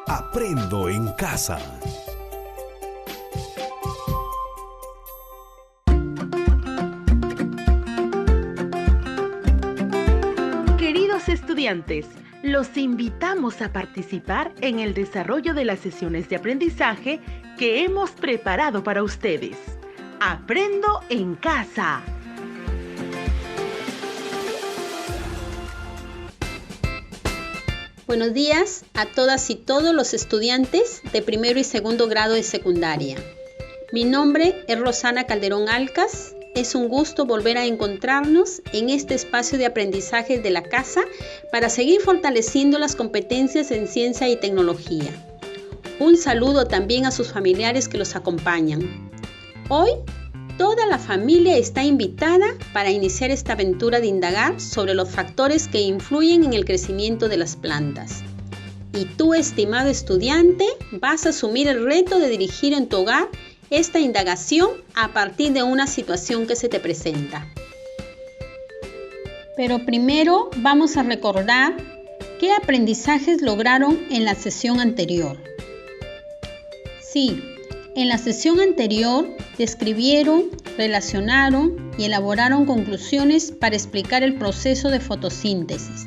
Aprendo en casa. Queridos estudiantes, los invitamos a participar en el desarrollo de las sesiones de aprendizaje que hemos preparado para ustedes. Aprendo en casa. Buenos días a todas y todos los estudiantes de primero y segundo grado de secundaria. Mi nombre es Rosana Calderón Alcas. Es un gusto volver a encontrarnos en este espacio de aprendizaje de la casa para seguir fortaleciendo las competencias en ciencia y tecnología. Un saludo también a sus familiares que los acompañan. Hoy, toda la familia está invitada para iniciar esta aventura de indagar sobre los factores que influyen en el crecimiento de las plantas. Y tú, estimado estudiante, vas a asumir el reto de dirigir en tu hogar esta indagación a partir de una situación que se te presenta. Pero primero vamos a recordar qué aprendizajes lograron en la sesión anterior. Sí, en la sesión anterior describieron, relacionaron y elaboraron conclusiones para explicar el proceso de fotosíntesis,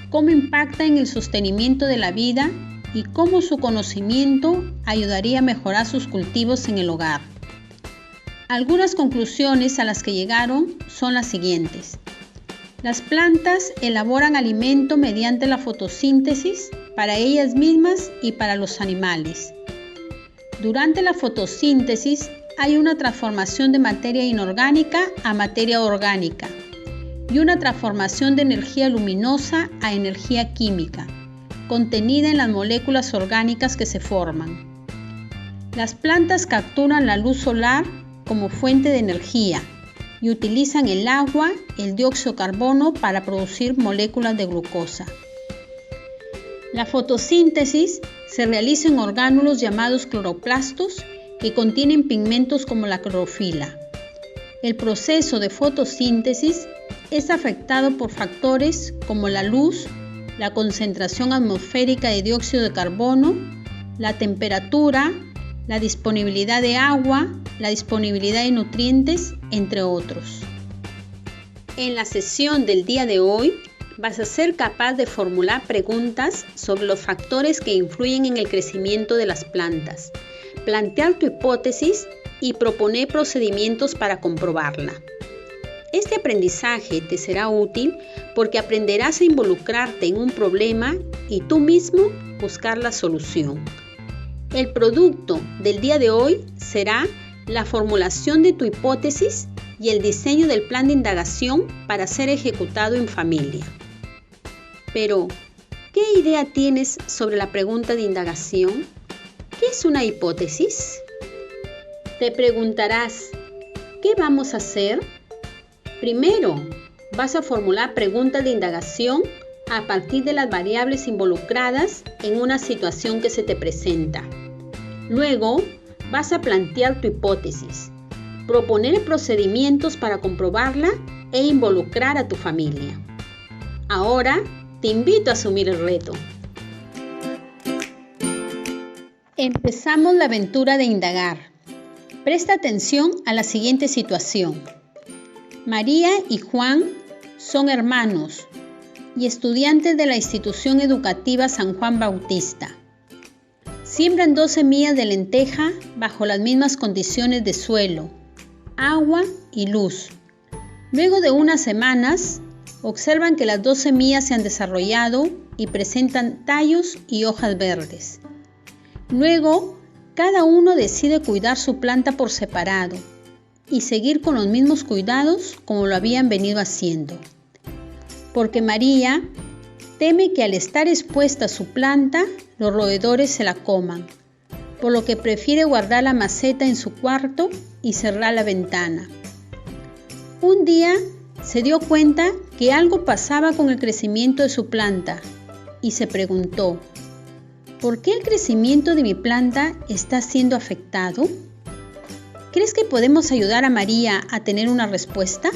cómo impacta en el sostenimiento de la vida y cómo su conocimiento ayudaría a mejorar sus cultivos en el hogar. Algunas conclusiones a las que llegaron son las siguientes. Las plantas elaboran alimento mediante la fotosíntesis para ellas mismas y para los animales. Durante la fotosíntesis hay una transformación de materia inorgánica a materia orgánica y una transformación de energía luminosa a energía química, contenida en las moléculas orgánicas que se forman. Las plantas capturan la luz solar como fuente de energía y utilizan el agua, el dióxido de carbono para producir moléculas de glucosa. La fotosíntesis se realiza en orgánulos llamados cloroplastos que contienen pigmentos como la clorofila. El proceso de fotosíntesis es afectado por factores como la luz, la concentración atmosférica de dióxido de carbono, la temperatura, la disponibilidad de agua, la disponibilidad de nutrientes, entre otros. En la sesión del día de hoy, vas a ser capaz de formular preguntas sobre los factores que influyen en el crecimiento de las plantas, plantear tu hipótesis y proponer procedimientos para comprobarla. Este aprendizaje te será útil porque aprenderás a involucrarte en un problema y tú mismo buscar la solución. El producto del día de hoy será la formulación de tu hipótesis y el diseño del plan de indagación para ser ejecutado en familia. Pero, ¿qué idea tienes sobre la pregunta de indagación? ¿Qué es una hipótesis? Te preguntarás, ¿qué vamos a hacer? Primero, vas a formular preguntas de indagación a partir de las variables involucradas en una situación que se te presenta. Luego, vas a plantear tu hipótesis, proponer procedimientos para comprobarla e involucrar a tu familia. Ahora, te invito a asumir el reto. Empezamos la aventura de indagar. Presta atención a la siguiente situación. María y Juan son hermanos y estudiantes de la institución educativa San Juan Bautista. Siembran 2 semillas de lenteja bajo las mismas condiciones de suelo, agua y luz. Luego de unas semanas, observan que las 2 semillas se han desarrollado y presentan tallos y hojas verdes. Luego, cada uno decide cuidar su planta por separado y seguir con los mismos cuidados como lo habían venido haciendo. Porque María teme que al estar expuesta su planta, los roedores se la coman, por lo que prefiere guardar la maceta en su cuarto y cerrar la ventana. Un día se dio cuenta que algo pasaba con el crecimiento de su planta y se preguntó, ¿por qué el crecimiento de mi planta está siendo afectado? ¿Crees que podemos ayudar a María a tener una respuesta?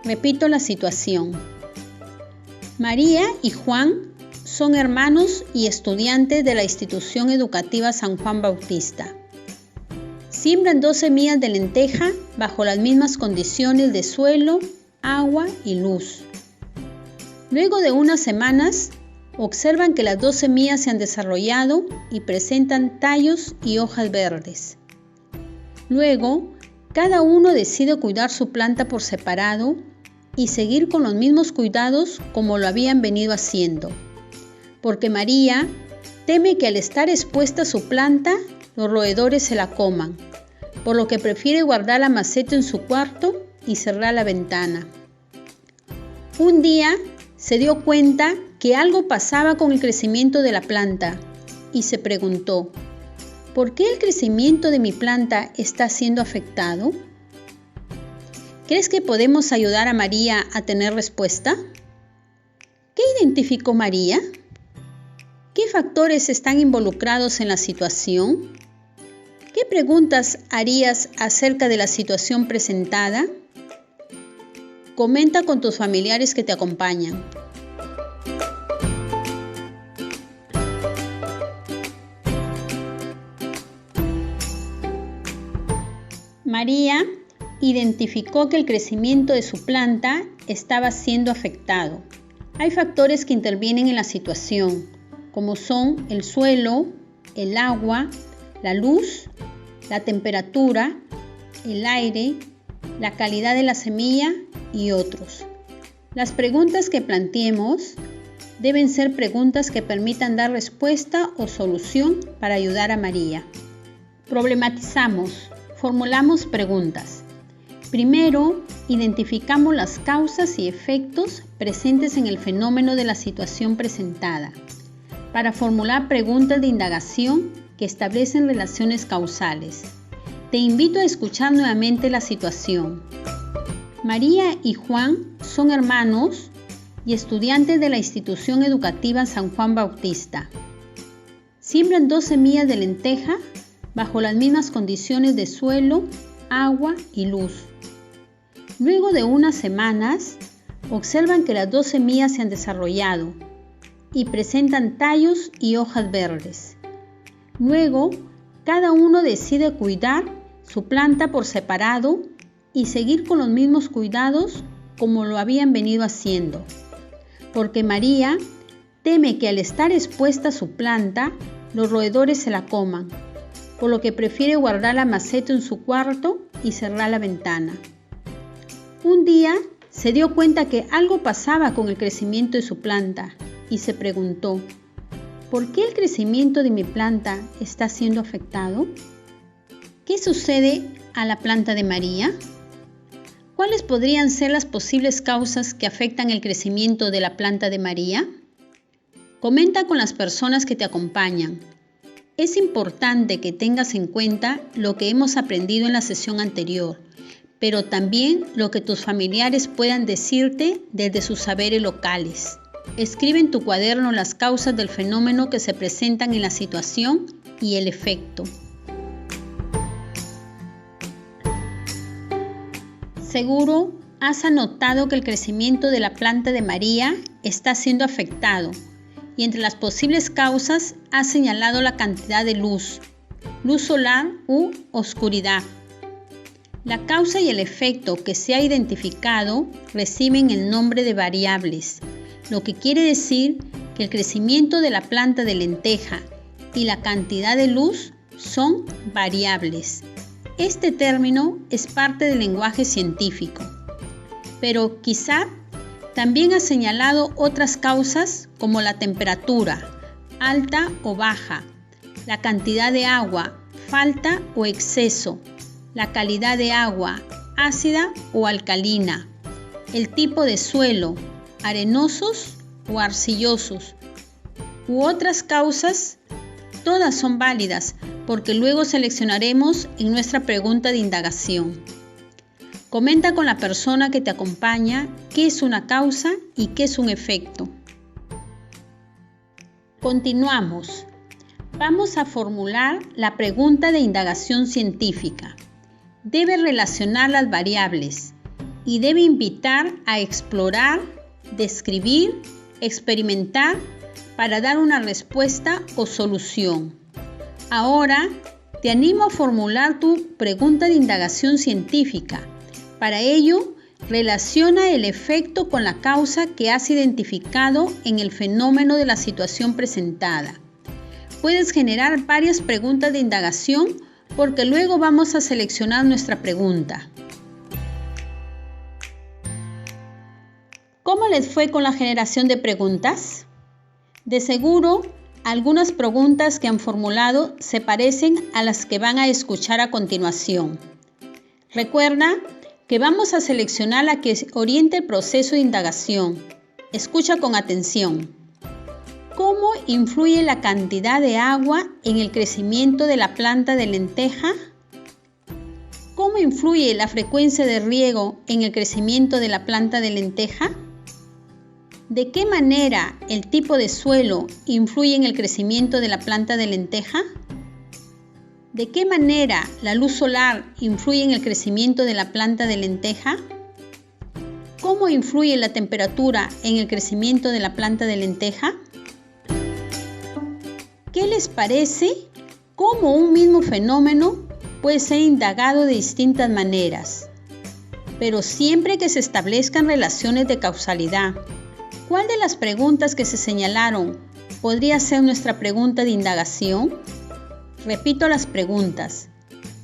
Repito la situación. María y Juan son hermanos y estudiantes de la institución educativa San Juan Bautista. Siembran 2 semillas de lenteja bajo las mismas condiciones de suelo, agua y luz. Luego de unas semanas, observan que las 2 semillas se han desarrollado y presentan tallos y hojas verdes. Luego, cada uno decide cuidar su planta por separado y seguir con los mismos cuidados como lo habían venido haciendo, porque María teme que al estar expuesta su planta, los roedores se la coman, por lo que prefiere guardar la maceta en su cuarto y cerrar la ventana. Un día se dio cuenta que algo pasaba con el crecimiento de la planta y se preguntó, ¿por qué el crecimiento de mi planta está siendo afectado? ¿Crees que podemos ayudar a María a tener respuesta? ¿Qué identificó María? ¿Qué factores están involucrados en la situación? ¿Qué preguntas harías acerca de la situación presentada? Comenta con tus familiares que te acompañan. María identificó que el crecimiento de su planta estaba siendo afectado. Hay factores que intervienen en la situación, como son el suelo, el agua, la luz, la temperatura, el aire, la calidad de la semilla y otros. Las preguntas que planteemos deben ser preguntas que permitan dar respuesta o solución para ayudar a María. Problematizamos, formulamos preguntas. Primero, identificamos las causas y efectos presentes en el fenómeno de la situación presentada, para formular preguntas de indagación que establecen relaciones causales. Te invito a escuchar nuevamente la situación. María y Juan son hermanos y estudiantes de la institución educativa San Juan Bautista. Siembran 2 semillas de lenteja bajo las mismas condiciones de suelo, agua y luz. Luego de unas semanas, observan que las 2 semillas se han desarrollado y presentan tallos y hojas verdes. Luego, cada uno decide cuidar su planta por separado y seguir con los mismos cuidados como lo habían venido haciendo, porque María teme que al estar expuesta su planta, los roedores se la coman, por lo que prefiere guardar la maceta en su cuarto y cerrar la ventana. Un día se dio cuenta que algo pasaba con el crecimiento de su planta y se preguntó, ¿por qué el crecimiento de mi planta está siendo afectado? ¿Qué sucede a la planta de María? ¿Cuáles podrían ser las posibles causas que afectan el crecimiento de la planta de María? Comenta con las personas que te acompañan. Es importante que tengas en cuenta lo que hemos aprendido en la sesión anterior, pero también lo que tus familiares puedan decirte desde sus saberes locales. Escribe en tu cuaderno las causas del fenómeno que se presentan en la situación y el efecto. Seguro has anotado que el crecimiento de la planta de María está siendo afectado y entre las posibles causas has señalado la cantidad de luz solar u oscuridad. La causa y el efecto que se ha identificado reciben el nombre de variables, lo que quiere decir que el crecimiento de la planta de lenteja y la cantidad de luz son variables. Este término es parte del lenguaje científico, pero quizá también ha señalado otras causas como la temperatura, alta o baja, la cantidad de agua, falta o exceso, la calidad de agua, ácida o alcalina, el tipo de suelo, arenosos o arcillosos, u otras causas. Todas son válidas porque luego seleccionaremos en nuestra pregunta de indagación. Comenta con la persona que te acompaña qué es una causa y qué es un efecto. Continuamos. Vamos a formular la pregunta de indagación científica. Debe relacionar las variables y debe invitar a explorar, describir, experimentar para dar una respuesta o solución. Ahora, te animo a formular tu pregunta de indagación científica. Para ello, relaciona el efecto con la causa que has identificado en el fenómeno de la situación presentada. Puedes generar varias preguntas de indagación porque luego vamos a seleccionar nuestra pregunta. ¿Cómo les fue con la generación de preguntas? De seguro, algunas preguntas que han formulado se parecen a las que van a escuchar a continuación. Recuerda que vamos a seleccionar la que oriente el proceso de indagación. Escucha con atención. ¿Cómo influye la cantidad de agua en el crecimiento de la planta de lenteja? ¿Cómo influye la frecuencia de riego en el crecimiento de la planta de lenteja? ¿De qué manera el tipo de suelo influye en el crecimiento de la planta de lenteja? ¿De qué manera la luz solar influye en el crecimiento de la planta de lenteja? ¿Cómo influye la temperatura en el crecimiento de la planta de lenteja? ¿Qué les parece cómo un mismo fenómeno puede ser indagado de distintas maneras, pero siempre que se establezcan relaciones de causalidad? ¿Cuál de las preguntas que se señalaron podría ser nuestra pregunta de indagación? Repito las preguntas.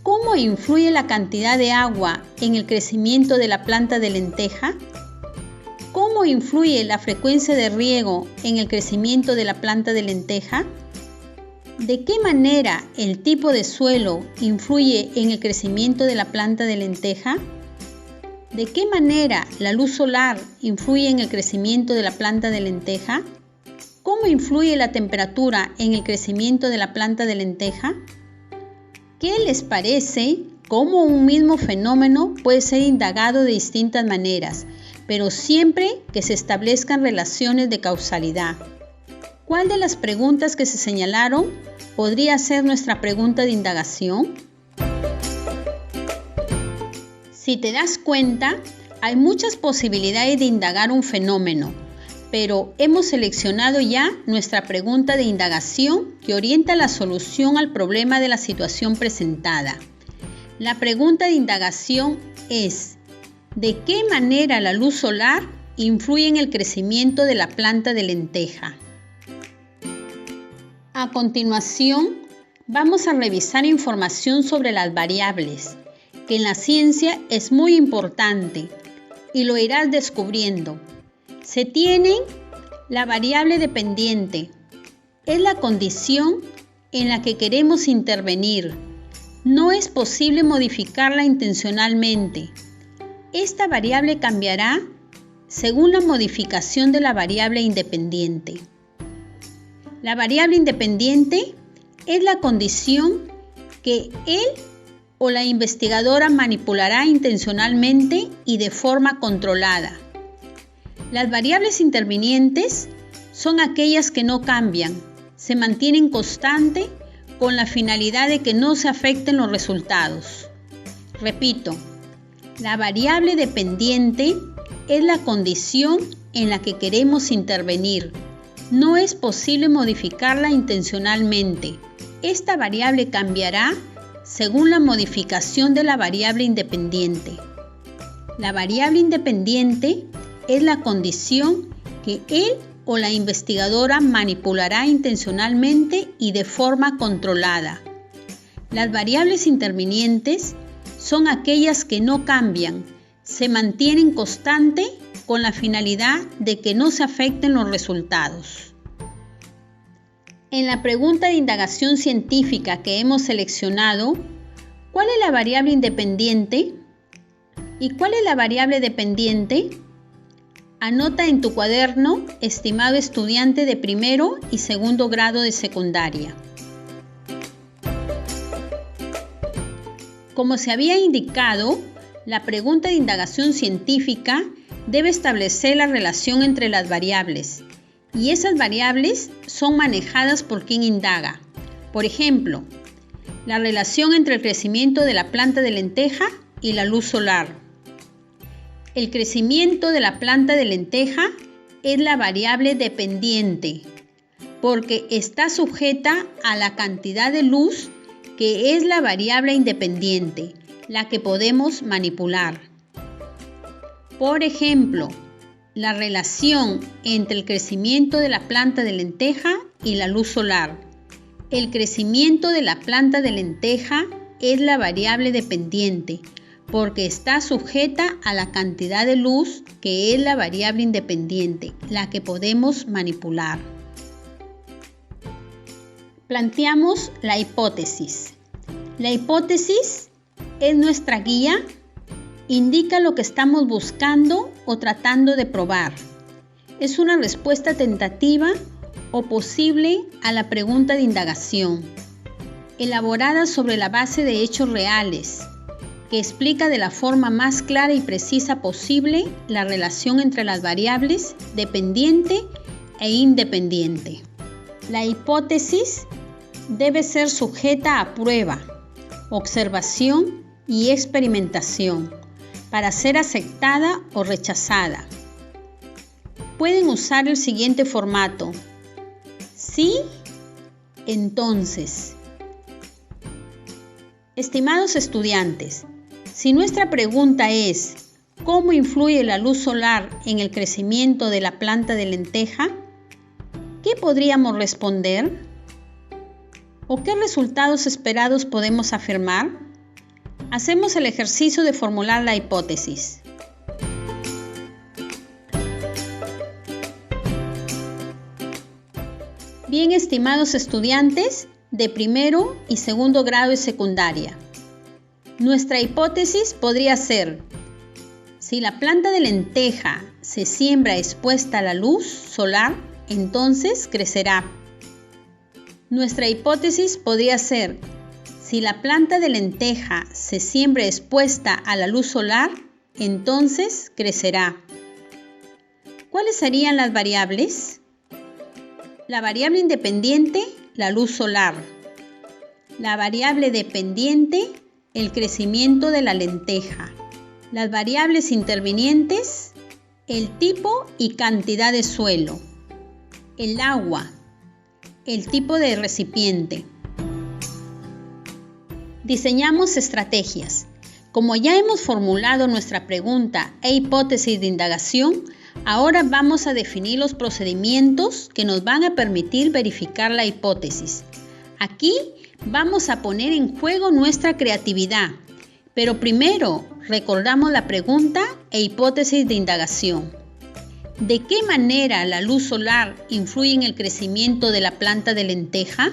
¿Cómo influye la cantidad de agua en el crecimiento de la planta de lenteja? ¿Cómo influye la frecuencia de riego en el crecimiento de la planta de lenteja? ¿De qué manera el tipo de suelo influye en el crecimiento de la planta de lenteja? ¿De qué manera la luz solar influye en el crecimiento de la planta de lenteja? ¿Cómo influye la temperatura en el crecimiento de la planta de lenteja? ¿Qué les parece cómo un mismo fenómeno puede ser indagado de distintas maneras, pero siempre que se establezcan relaciones de causalidad? ¿Cuál de las preguntas que se señalaron podría ser nuestra pregunta de indagación? Si te das cuenta, hay muchas posibilidades de indagar un fenómeno, pero hemos seleccionado ya nuestra pregunta de indagación que orienta la solución al problema de la situación presentada. La pregunta de indagación es: ¿de qué manera la luz solar influye en el crecimiento de la planta de lenteja? A continuación, vamos a revisar información sobre las variables, que en la ciencia es muy importante y lo irás descubriendo. Se tienen la variable dependiente. Es la condición en la que queremos intervenir. No es posible modificarla intencionalmente. Esta variable cambiará según la modificación de la variable independiente. La variable independiente es la condición que él o la investigadora manipulará intencionalmente y de forma controlada. Las variables intervinientes son aquellas que no cambian, se mantienen constantes con la finalidad de que no se afecten los resultados. Repito, la variable dependiente es la condición en la que queremos intervenir. No es posible modificarla intencionalmente. Esta variable cambiará según la modificación de la variable independiente. La variable independiente es la condición que él o la investigadora manipulará intencionalmente y de forma controlada. Las variables intervinientes son aquellas que no cambian, se mantienen constantes con la finalidad de que no se afecten los resultados. En la pregunta de indagación científica que hemos seleccionado, ¿cuál es la variable independiente? ¿Y cuál es la variable dependiente? Anota en tu cuaderno, estimado estudiante de primero y segundo grado de secundaria. Como se había indicado, la pregunta de indagación científica debe establecer la relación entre las variables, y esas variables son manejadas por quien indaga. Por ejemplo, la relación entre el crecimiento de la planta de lenteja y la luz solar. El crecimiento de la planta de lenteja es la variable dependiente. porque está sujeta a la cantidad de luz, que es la variable independiente, la que podemos manipular. Por ejemplo, la relación entre el crecimiento de la planta de lenteja y la luz solar. El crecimiento de la planta de lenteja es la variable dependiente, porque está sujeta a la cantidad de luz, que es la variable independiente, la que podemos manipular. Planteamos la hipótesis. La hipótesis es nuestra guía, indica lo que estamos buscando o tratando de probar. Es una respuesta tentativa o posible a la pregunta de indagación, elaborada sobre la base de hechos reales, que explica de la forma más clara y precisa posible la relación entre las variables dependiente e independiente. La hipótesis debe ser sujeta a prueba, observación y experimentación para ser aceptada o rechazada. Pueden usar el siguiente formato: sí, entonces. Estimados estudiantes, si nuestra pregunta es ¿cómo influye la luz solar en el crecimiento de la planta de lenteja?, ¿qué podríamos responder? ¿O qué resultados esperados podemos afirmar? Hacemos el ejercicio de formular la hipótesis. Bien, estimados estudiantes de primero y segundo grado de secundaria, nuestra hipótesis podría ser: si la planta de lenteja se siembra expuesta a la luz solar, entonces crecerá. Nuestra hipótesis podría ser: si la planta de lenteja se siembra expuesta a la luz solar, entonces crecerá. ¿Cuáles serían las variables? La variable independiente, la luz solar. La variable dependiente, el crecimiento de la lenteja. Las variables intervinientes, el tipo y cantidad de suelo. El agua, el tipo de recipiente. Diseñamos estrategias. Como ya hemos formulado nuestra pregunta e hipótesis de indagación, ahora vamos a definir los procedimientos que nos van a permitir verificar la hipótesis. Aquí vamos a poner en juego nuestra creatividad, pero primero recordamos la pregunta e hipótesis de indagación. ¿De qué manera la luz solar influye en el crecimiento de la planta de lenteja?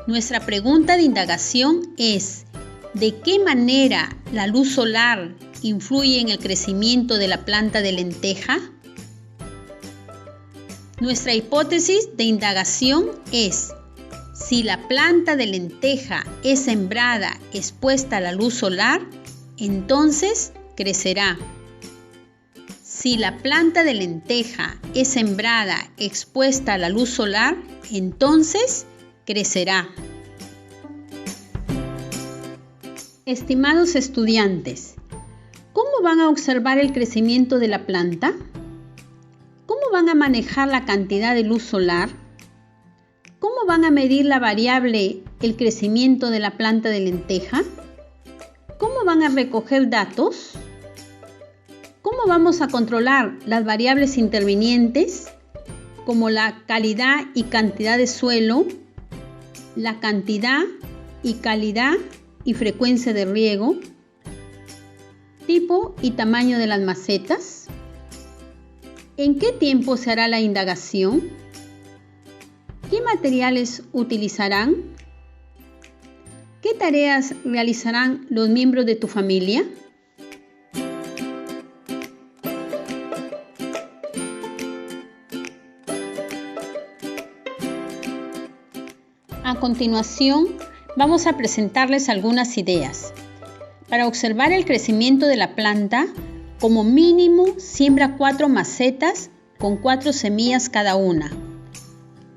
Nuestra pregunta de indagación es: ¿de qué manera la luz solar influye en el crecimiento de la planta de lenteja? Nuestra hipótesis de indagación es: si la planta de lenteja es sembrada expuesta a la luz solar, entonces crecerá. Si la planta de lenteja es sembrada expuesta a la luz solar, entonces crecerá. Estimados estudiantes, ¿cómo van a observar el crecimiento de la planta? ¿Cómo van a manejar la cantidad de luz solar? ¿Cómo van a medir la variable el crecimiento de la planta de lenteja? ¿Cómo van a recoger datos? ¿Cómo vamos a controlar las variables intervinientes, como la calidad y cantidad de suelo, la cantidad y calidad y frecuencia de riego, tipo y tamaño de las macetas? ¿En qué tiempo se hará la indagación? ¿Qué materiales utilizarán? ¿Qué tareas realizarán los miembros de tu familia? A continuación, vamos a presentarles algunas ideas. Para observar el crecimiento de la planta, como mínimo siembra 4 macetas con 4 semillas cada una.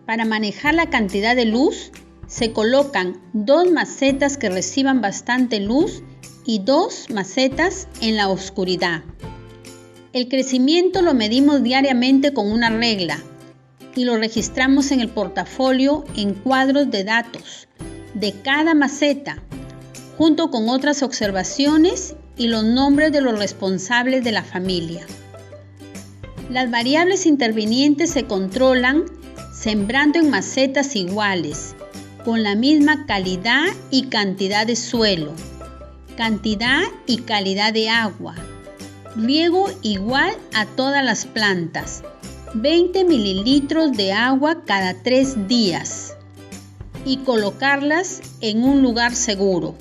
Para manejar la cantidad de luz, se colocan 2 macetas que reciban bastante luz y 2 macetas en la oscuridad. El crecimiento lo medimos diariamente con una regla. y lo registramos en el portafolio en cuadros de datos de cada maceta, junto con otras observaciones y los nombres de los responsables de la familia. Las variables intervinientes se controlan sembrando en macetas iguales, con la misma calidad y cantidad de suelo, cantidad y calidad de agua, riego igual a todas las plantas, 20 mililitros de agua cada 3 días y colocarlas en un lugar seguro.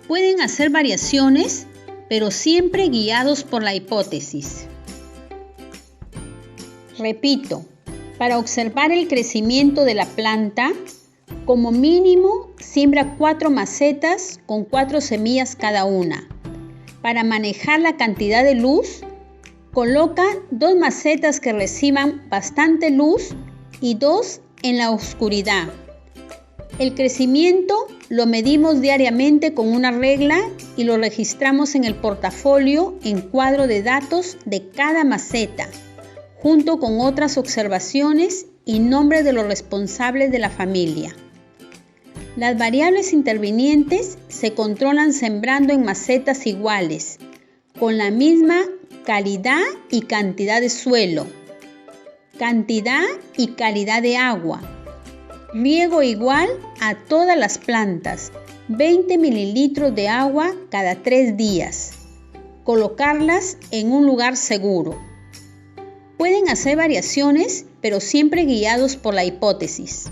Pueden hacer variaciones, pero siempre guiados por la hipótesis. Repito, para observar el crecimiento de la planta, como mínimo siembra 4 macetas con 4 semillas cada una. Para manejar la cantidad de luz, coloca 2 macetas que reciban bastante luz y 2 en la oscuridad. El crecimiento lo medimos diariamente con una regla y lo registramos en el portafolio en cuadro de datos de cada maceta, junto con otras observaciones y nombres de los responsables de la familia. Las variables intervinientes se controlan sembrando en macetas iguales, con la misma calidad y cantidad de suelo, cantidad y calidad de agua, riego igual a todas las plantas, 20 mililitros de agua cada 3 días, colocarlas en un lugar seguro. Pueden hacer variaciones, pero siempre guiados por la hipótesis.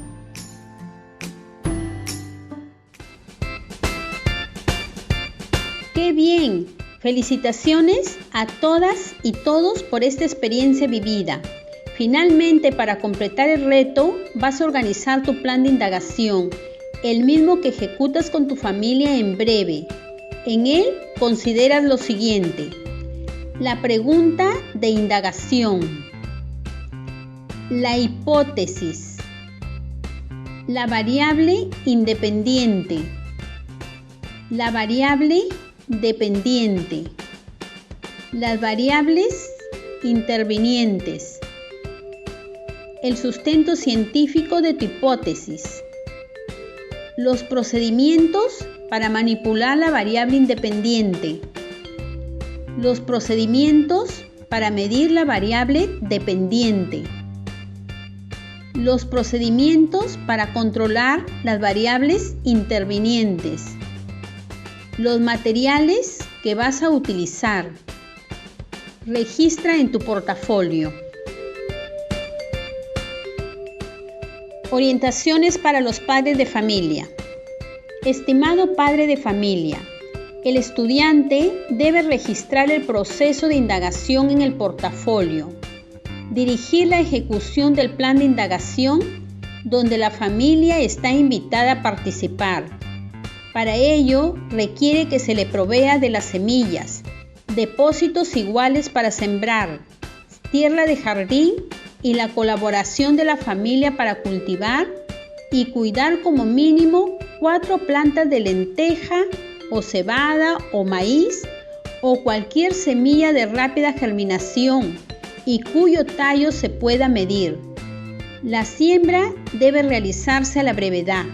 ¡Qué bien! Felicitaciones a todas y todos por esta experiencia vivida. Finalmente, para completar el reto, vas a organizar tu plan de indagación, el mismo que ejecutas con tu familia en breve. En él consideras lo siguiente: la pregunta de indagación, la hipótesis, la variable independiente, la variable dependiente, las variables intervinientes, el sustento científico de tu hipótesis, los procedimientos para manipular la variable independiente, los procedimientos para medir la variable dependiente, los procedimientos para controlar las variables intervinientes, los materiales que vas a utilizar. Registra en tu portafolio. Orientaciones para los padres de familia. Estimado padre de familia, el estudiante debe registrar el proceso de indagación en el portafolio, dirigir la ejecución del plan de indagación donde la familia está invitada a participar. Para ello, requiere que se le provea de las semillas, depósitos iguales para sembrar, tierra de jardín y la colaboración de la familia para cultivar y cuidar como mínimo 4 plantas de lenteja o cebada o maíz o cualquier semilla de rápida germinación y cuyo tallo se pueda medir. La siembra debe realizarse a la brevedad.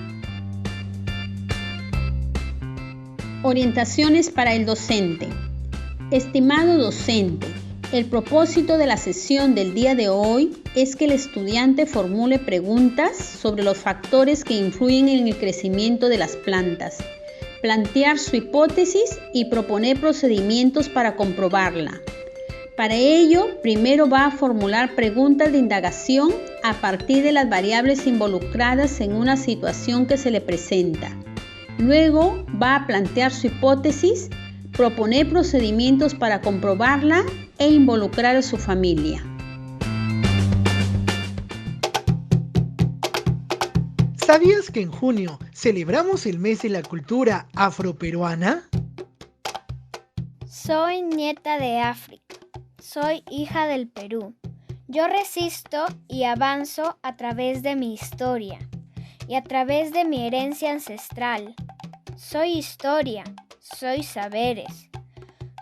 Orientaciones para el docente. Estimado docente, el propósito de la sesión del día de hoy es que el estudiante formule preguntas sobre los factores que influyen en el crecimiento de las plantas, plantear su hipótesis y proponer procedimientos para comprobarla. Para ello, primero va a formular preguntas de indagación a partir de las variables involucradas en una situación que se le presenta. Luego va a plantear su hipótesis, proponer procedimientos para comprobarla e involucrar a su familia. ¿Sabías que en junio celebramos el mes de la cultura afroperuana? Soy nieta de África. Soy hija del Perú. Yo resisto y avanzo a través de mi historia y a través de mi herencia ancestral. Soy historia, soy saberes.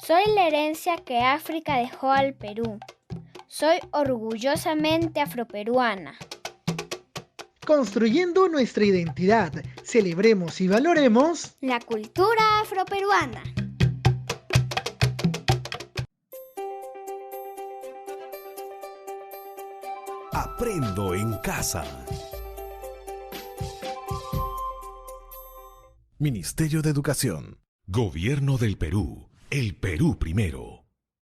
Soy la herencia que África dejó al Perú. Soy orgullosamente afroperuana. Construyendo nuestra identidad, celebremos y valoremos la cultura afroperuana. Aprendo en casa. Ministerio de Educación. Gobierno del Perú. El Perú primero.